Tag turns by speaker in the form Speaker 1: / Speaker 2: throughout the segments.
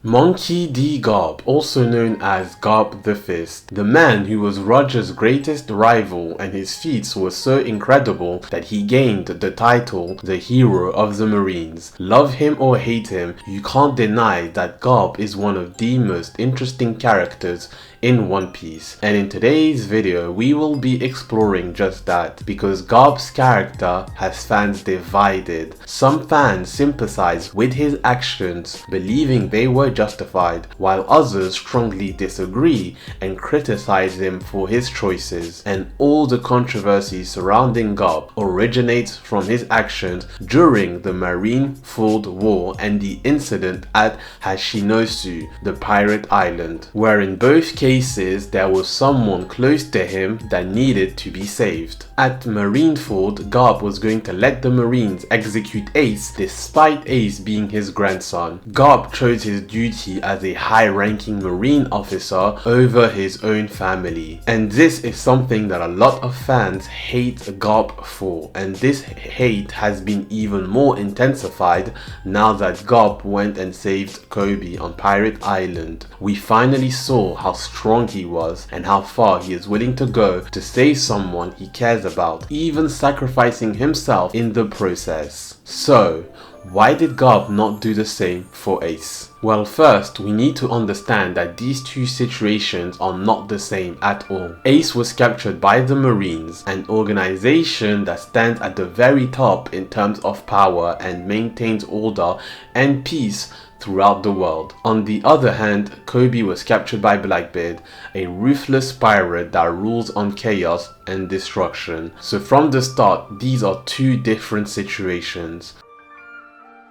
Speaker 1: Monkey D. Garp, also known as Garp the Fist, the man who was Roger's greatest rival, and his feats were so incredible that he gained the title the Hero of the Marines. Love him or hate him, you can't deny that Garp is one of the most interesting characters in One Piece, and in today's video we will be exploring just that, because Garp's character has fans divided. Some fans sympathize with his actions, believing they were justified, while others strongly disagree and criticize him for his choices. And all the controversy surrounding Garp originates from his actions during the Marineford War and the incident at Hashinosu, the pirate island, where in both cases there was someone close to him that needed to be saved. At Marineford, Garp was going to let the Marines execute Ace despite Ace being his grandson. Garp chose his duty as a high-ranking Marine officer over his own family. And this is something that a lot of fans hate Garp for, and this hate has been even more intensified now that Garp went and saved Koby on Pirate Island. We finally saw how strong he was and how far he is willing to go to save someone he cares about, even sacrificing himself in the process. So, why did Garp not do the same for Ace? Well, first, we need to understand that these two situations are not the same at all. Ace was captured by the Marines, an organization that stands at the very top in terms of power and maintains order and peace throughout the world. On the other hand, Koby was captured by Blackbeard, a ruthless pirate that rules on chaos and destruction. So from the start, these are two different situations.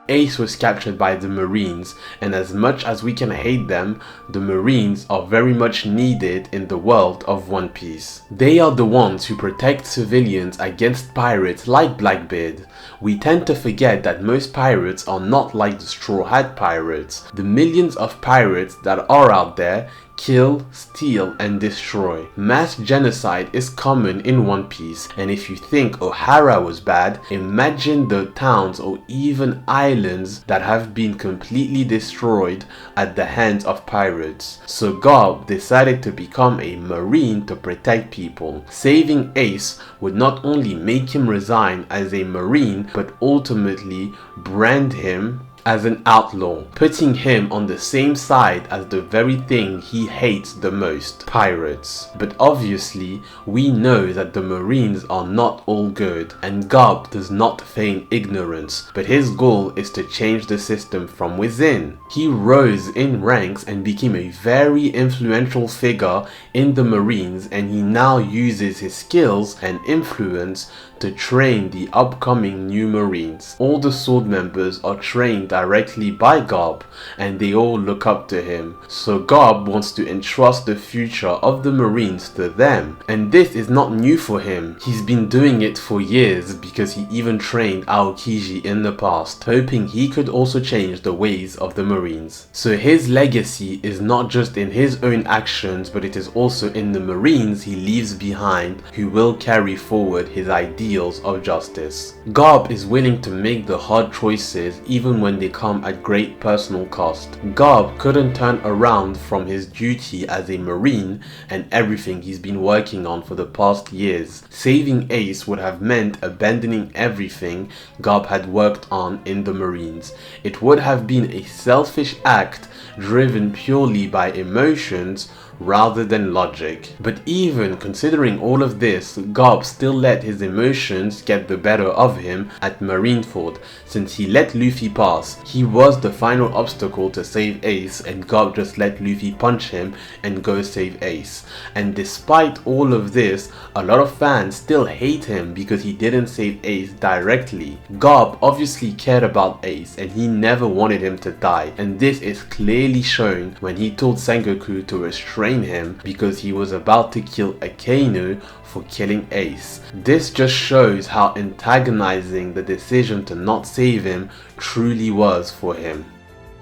Speaker 1: Ace was captured by the Marines, and as much as we can hate them, the Marines are very much needed in the world of One Piece. They are the ones who protect civilians against pirates like Blackbeard. We tend to forget that most pirates are not like the Straw Hat Pirates. The millions of pirates that are out there kill, steal, and destroy. Mass genocide is common in One Piece, and if you think O'Hara was bad, imagine the towns or even islands that have been completely destroyed at the hands of pirates. So Garp decided to become a Marine to protect people. Saving Ace would not only make him resign as a Marine, but ultimately brand him as an outlaw, putting him on the same side as the very thing he hates the most, pirates. But obviously, we know that the Marines are not all good, and Garp does not feign ignorance, but his goal is to change the system from within. He rose in ranks and became a very influential figure in the Marines, and he now uses his skills and influence to train the upcoming new Marines. All the sword members are trained directly by Garp, and they all look up to him. So Garp wants to entrust the future of the Marines to them. And this is not new for him. He's been doing it for years, because he even trained Aokiji in the past, hoping he could also change the ways of the Marines. So his legacy is not just in his own actions, but it is also in the Marines he leaves behind, who will carry forward his ideas of justice. Garp is willing to make the hard choices even when they come at great personal cost. Garp couldn't turn around from his duty as a Marine and everything he's been working on for the past years. Saving Ace would have meant abandoning everything Garp had worked on in the Marines. It would have been a selfish act driven purely by emotions rather than logic. But even considering all of this, Garp still let his emotions get the better of him at Marineford, since he let Luffy pass. He was the final obstacle to save Ace, and Garp just let Luffy punch him and go save Ace. And despite all of this, a lot of fans still hate him because he didn't save Ace directly. Garp obviously cared about Ace, and he never wanted him to die, and this is clearly shown when he told Sengoku to restrain him because he was about to kill Akainu for killing Ace. This just shows how antagonizing the decision to not save him truly was for him.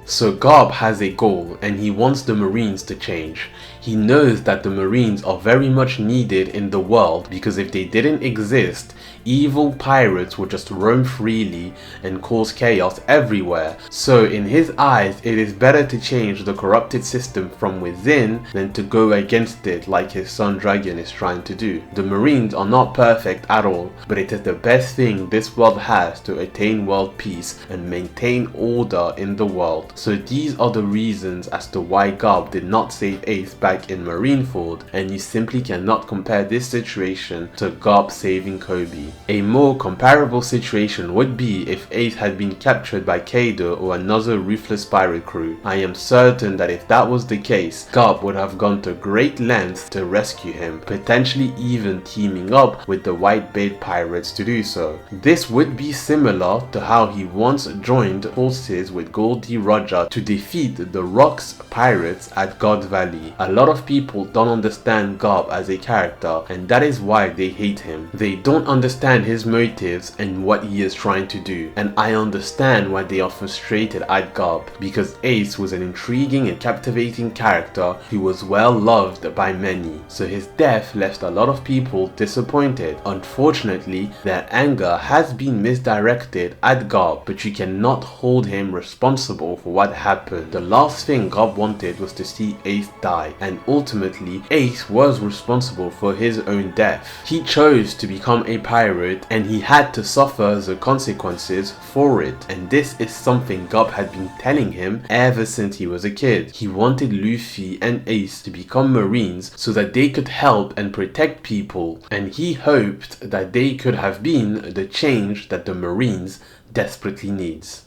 Speaker 1: So Garp has a goal, and he wants the Marines to change. He knows that the Marines are very much needed in the world because if they didn't exist, evil pirates would just roam freely and cause chaos everywhere. So in his eyes, it is better to change the corrupted system from within than to go against it like his son Dragon is trying to do. The Marines are not perfect at all, but it is the best thing this world has to attain world peace and maintain order in the world. So these are the reasons as to why Garp did not save Ace back in Marineford, and you simply cannot compare this situation to Garp saving Koby. A more comparable situation would be if Ace had been captured by Kaido or another ruthless pirate crew. I am certain that if that was the case, Garp would have gone to great lengths to rescue him, potentially even teaming up with the white-bait pirates to do so. This would be similar to how he once joined forces with Goldie Roger to defeat the Rocks pirates at God Valley. A lot of people don't understand Garp as a character, and that is why they hate him. They don't understand his motives and what he is trying to do, and I understand why they are frustrated at Garp, because Ace was an intriguing and captivating character who was well loved by many, so his death left a lot of people disappointed. Unfortunately, their anger has been misdirected at Garp, but you cannot hold him responsible for what happened. The last thing Garp wanted was to see Ace die, and ultimately Ace was responsible for his own death. He chose to become a pirate and he had to suffer the consequences for it, and this is something Garp had been telling him ever since he was a kid. He wanted Luffy and Ace to become Marines so that they could help and protect people, and he hoped that they could have been the change that the Marines desperately needs.